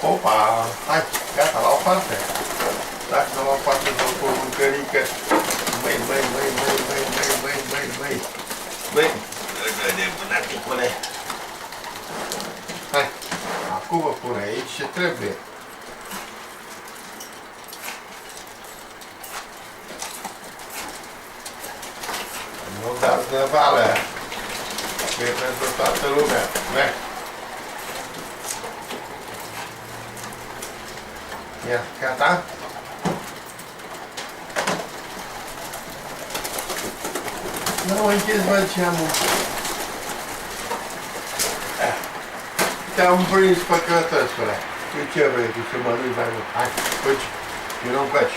Opa! Hai, gata, la o parte. Dacă la o parte dau cu o mâncărică. Măi, de bunaticule. Hai, acum vă pun aici ce trebuie. Nu dați năvală. Că e pentru toată lumea. Merg. Ia, gata? Nu mă închis, văd ce am. Te-am prins, păcătăsule. Tu ce vrei? Tu să mănânci mai mult? Hai, făci. Eu nu-mi faci.